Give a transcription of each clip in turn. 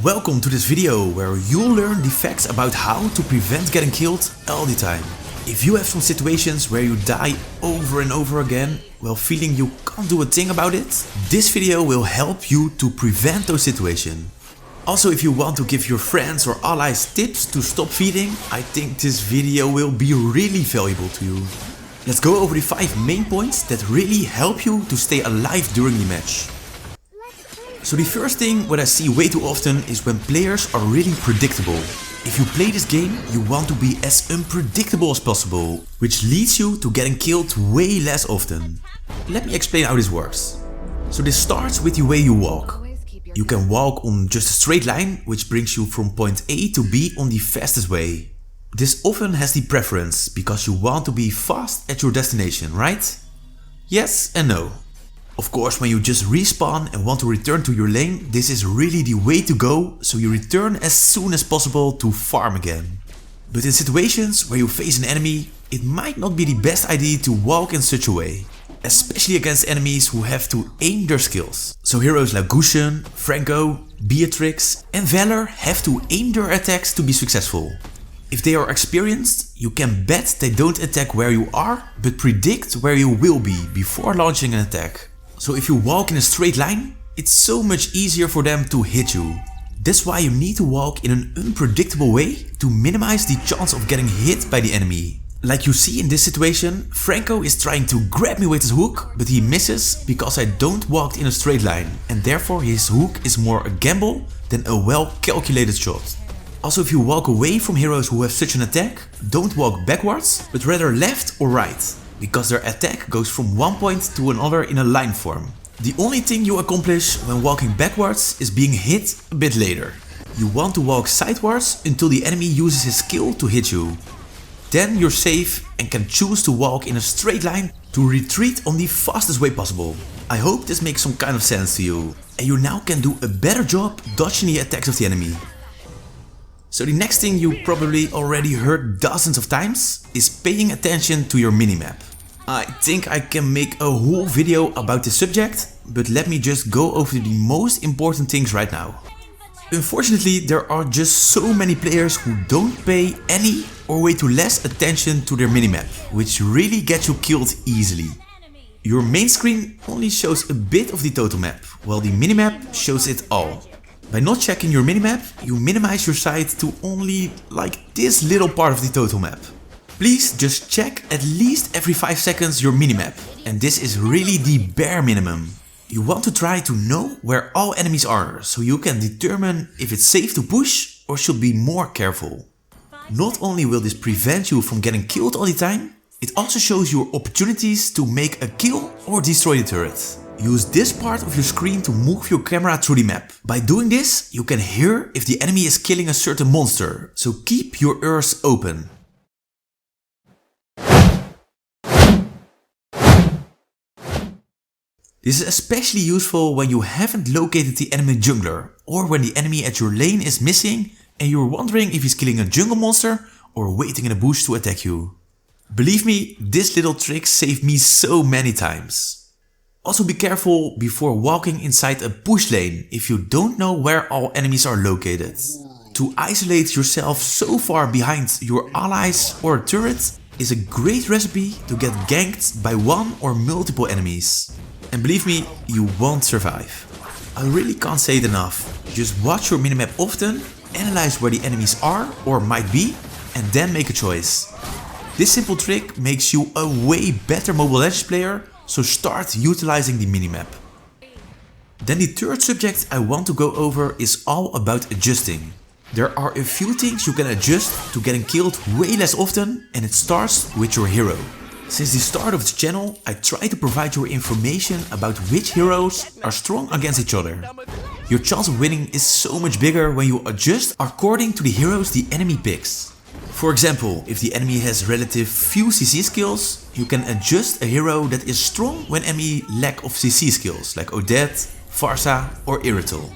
Welcome to this video where you'll learn the facts about how to prevent getting killed all the time. If you have some situations where you die over and over again while feeling you can't do a thing about it, this video will help you to prevent those situations. Also, if you want to give your friends or allies tips to stop feeding, I think this video will be really valuable to you. Let's go over the 5 main points that really help you to stay alive during the match. So the first thing what I see way too often is when players are really predictable. If you play this game, you want to be as unpredictable as possible, which leads you to getting killed way less often. Let me explain how this works. So this starts with the way you walk. You can walk on just a straight line, which brings you from point A to B on the fastest way. This often has the preference, because you want to be fast at your destination, right? Yes and no. Of course, when you just respawn and want to return to your lane, this is really the way to go, so you return as soon as possible to farm again. But in situations where you face an enemy, it might not be the best idea to walk in such a way, especially against enemies who have to aim their skills. So heroes like Gusion, Franco, Beatrix and Valor have to aim their attacks to be successful. If they are experienced, you can bet they don't attack where you are, but predict where you will be before launching an attack. So if you walk in a straight line, it's so much easier for them to hit you. That's why you need to walk in an unpredictable way to minimize the chance of getting hit by the enemy. Like you see in this situation, Franco is trying to grab me with his hook, but he misses because I don't walk in a straight line, and therefore his hook is more a gamble than a well-calculated shot. Also, if you walk away from heroes who have such an attack, don't walk backwards, but rather left or right, because their attack goes from one point to another in a line form. The only thing you accomplish when walking backwards is being hit a bit later. You want to walk sideways until the enemy uses his skill to hit you. Then you're safe and can choose to walk in a straight line to retreat on the fastest way possible. I hope this makes some kind of sense to you, and you now can do a better job dodging the attacks of the enemy. So the next thing you probably already heard dozens of times is paying attention to your minimap. I think I can make a whole video about this subject, but let me just go over the most important things right now. Unfortunately, there are just so many players who don't pay any or way too less attention to their minimap, which really gets you killed easily. Your main screen only shows a bit of the total map, while the minimap shows it all. By not checking your minimap, you minimize your sight to only like this little part of the total map. Please just check at least every 5 seconds your minimap, and this is really the bare minimum. You want to try to know where all enemies are, so you can determine if it's safe to push or should be more careful. Not only will this prevent you from getting killed all the time, it also shows you opportunities to make a kill or destroy the turret. Use this part of your screen to move your camera through the map. By doing this, you can hear if the enemy is killing a certain monster, so keep your ears open. This is especially useful when you haven't located the enemy jungler, or when the enemy at your lane is missing and you're wondering if he's killing a jungle monster or waiting in a bush to attack you. Believe me, this little trick saved me so many times. Also be careful before walking inside a push lane if you don't know where all enemies are located. To isolate yourself so far behind your allies or a turret is a great recipe to get ganked by one or multiple enemies. And believe me, you won't survive. I really can't say it enough. Just watch your minimap often, analyze where the enemies are or might be, and then make a choice. This simple trick makes you a way better Mobile Legends player, so start utilizing the minimap. Then the third subject I want to go over is all about adjusting. There are a few things you can adjust to getting killed way less often, and it starts with your hero. Since the start of this channel, I try to provide you information about which heroes are strong against each other. Your chance of winning is so much bigger when you adjust according to the heroes the enemy picks. For example, if the enemy has relative few CC skills, you can adjust a hero that is strong when enemy lack of CC skills, like Odette, Farsa or Irrital.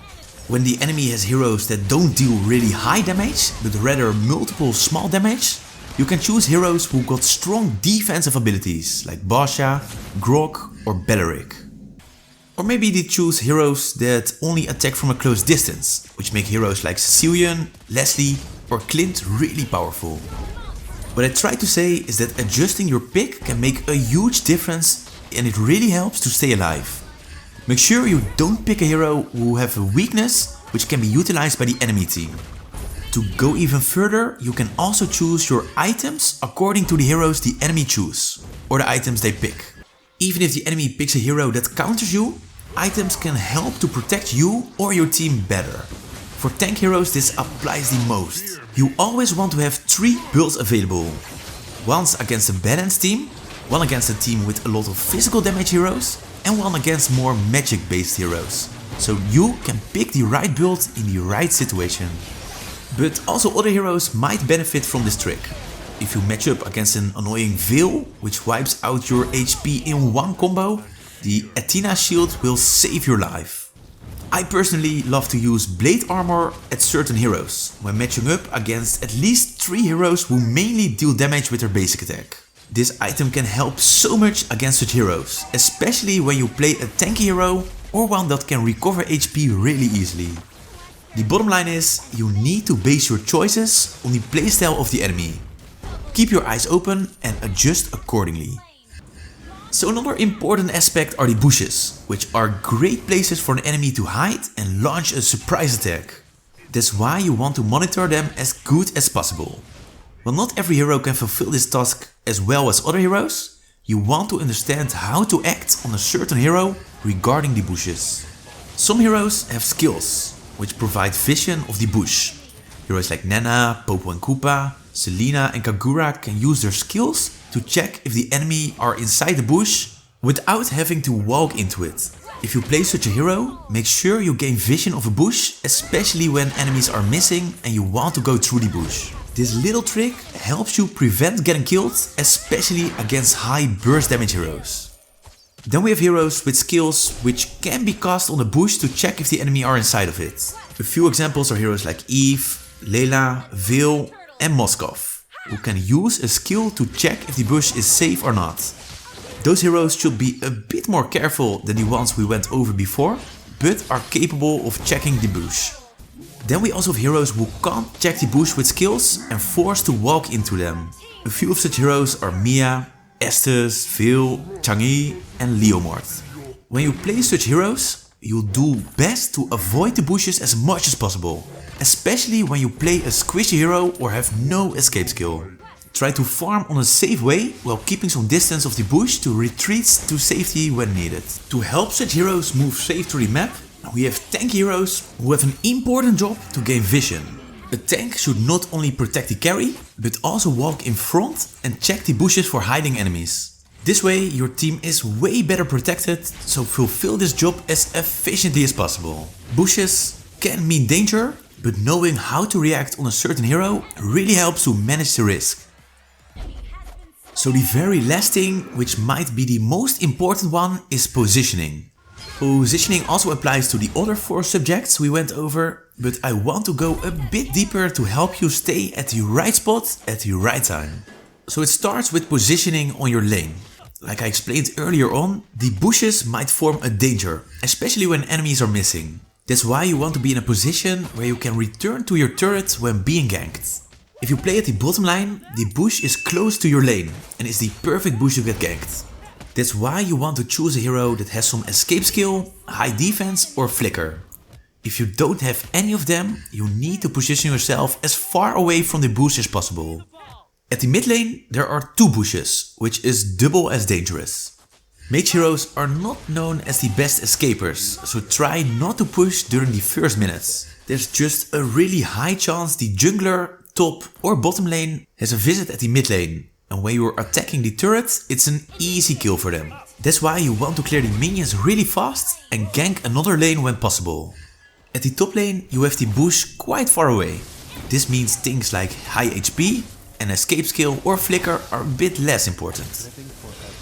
When the enemy has heroes that don't deal really high damage, but rather multiple small damage, you can choose heroes who got strong defensive abilities like Basha, Grok or Belleric. Or maybe they choose heroes that only attack from a close distance, which make heroes like Cecilion, Leslie or Clint really powerful. What I try to say is that adjusting your pick can make a huge difference and it really helps to stay alive. Make sure you don't pick a hero who have a weakness which can be utilized by the enemy team. To go even further, you can also choose your items according to the heroes the enemy choose, or the items they pick. Even if the enemy picks a hero that counters you, items can help to protect you or your team better. For tank heroes this applies the most. You always want to have 3 builds available. Once against a balanced team, one against a team with a lot of physical damage heroes, and one against more magic based heroes. So you can pick the right build in the right situation. But also other heroes might benefit from this trick. If you match up against an annoying Veil, which wipes out your HP in one combo, the Athena shield will save your life. I personally love to use blade armor at certain heroes, when matching up against at least 3 heroes who mainly deal damage with their basic attack. This item can help so much against such heroes, especially when you play a tanky hero or one that can recover HP really easily. The bottom line is, you need to base your choices on the playstyle of the enemy. Keep your eyes open and adjust accordingly. So another important aspect are the bushes, which are great places for an enemy to hide and launch a surprise attack. That's why you want to monitor them as good as possible. While not every hero can fulfill this task as well as other heroes, you want to understand how to act on a certain hero regarding the bushes. Some heroes have skills, which provide vision of the bush. Heroes like Nana, Popo and Koopa, Selena and Kagura can use their skills to check if the enemy are inside the bush without having to walk into it. If you play such a hero, make sure you gain vision of a bush, especially when enemies are missing and you want to go through the bush. This little trick helps you prevent getting killed, especially against high burst damage heroes. Then we have heroes with skills which can be cast on the bush to check if the enemy are inside of it. A few examples are heroes like Eve, Layla, Veil and Moskov, who can use a skill to check if the bush is safe or not. Those heroes should be a bit more careful than the ones we went over before, but are capable of checking the bush. Then we also have heroes who can't check the bush with skills and forced to walk into them. A few of such heroes are Mia, Estes, Veil, Chang'e and Leomord. When you play such heroes, you'll do best to avoid the bushes as much as possible, especially when you play a squishy hero or have no escape skill. Try to farm on a safe way while keeping some distance of the bush to retreat to safety when needed. To help such heroes move safe through the map, we have tank heroes who have an important job to gain vision. A tank should not only protect the carry, but also walk in front and check the bushes for hiding enemies. This way your team is way better protected, so fulfill this job as efficiently as possible. Bushes can mean danger, but knowing how to react on a certain hero really helps to manage the risk. So the very last thing, which might be the most important one, is positioning. Positioning also applies to the other 4 subjects we went over, but I want to go a bit deeper to help you stay at the right spot at the right time. So it starts with positioning on your lane. Like I explained earlier on, the bushes might form a danger, especially when enemies are missing. That's why you want to be in a position where you can return to your turret when being ganked. If you play at the bottom line, the bush is close to your lane and is the perfect bush to get ganked. That's why you want to choose a hero that has some escape skill, high defense or flicker. If you don't have any of them, you need to position yourself as far away from the bush as possible. At the mid lane there are 2 bushes, which is double as dangerous. Mage heroes are not known as the best escapers, so try not to push during the first minutes. There's just a really high chance the jungler, top or bottom lane has a visit at the mid lane, and when you're attacking the turret, it's an easy kill for them. That's why you want to clear the minions really fast and gank another lane when possible. At the top lane you have the bush quite far away. This means things like high HP and escape skill or flicker are a bit less important.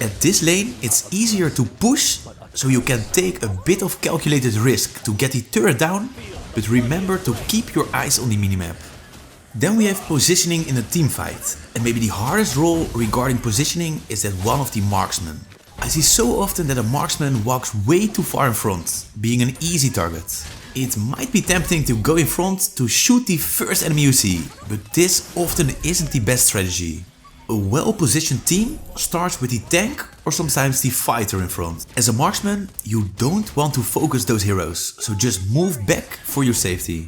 At this lane it's easier to push, so you can take a bit of calculated risk to get the turret down, but remember to keep your eyes on the minimap. Then we have positioning in a team fight, and maybe the hardest role regarding positioning is that one of the marksmen. I see so often that a marksman walks way too far in front, being an easy target. It might be tempting to go in front to shoot the first enemy you see, but this often isn't the best strategy. A well-positioned team starts with the tank or sometimes the fighter in front. As a marksman, you don't want to focus those heroes, so just move back for your safety.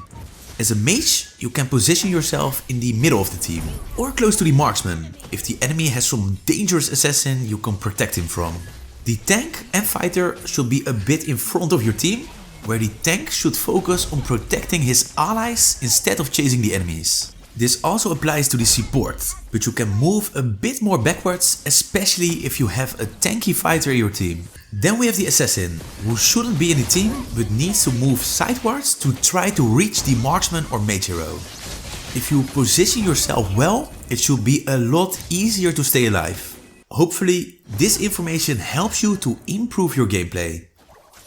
As a mage, you can position yourself in the middle of the team, or close to the marksman, if the enemy has some dangerous assassin you can protect him from. The tank and fighter should be a bit in front of your team, where the tank should focus on protecting his allies instead of chasing the enemies. This also applies to the support, but you can move a bit more backwards, especially if you have a tanky fighter in your team. Then we have the assassin, who shouldn't be in the team but needs to move sidewards to try to reach the marksman or mage hero. If you position yourself well, it should be a lot easier to stay alive. Hopefully, this information helps you to improve your gameplay.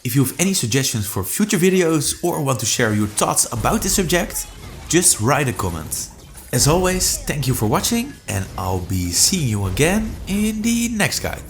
If you have any suggestions for future videos or want to share your thoughts about this subject, just write a comment. As always, thank you for watching and I'll be seeing you again in the next guide.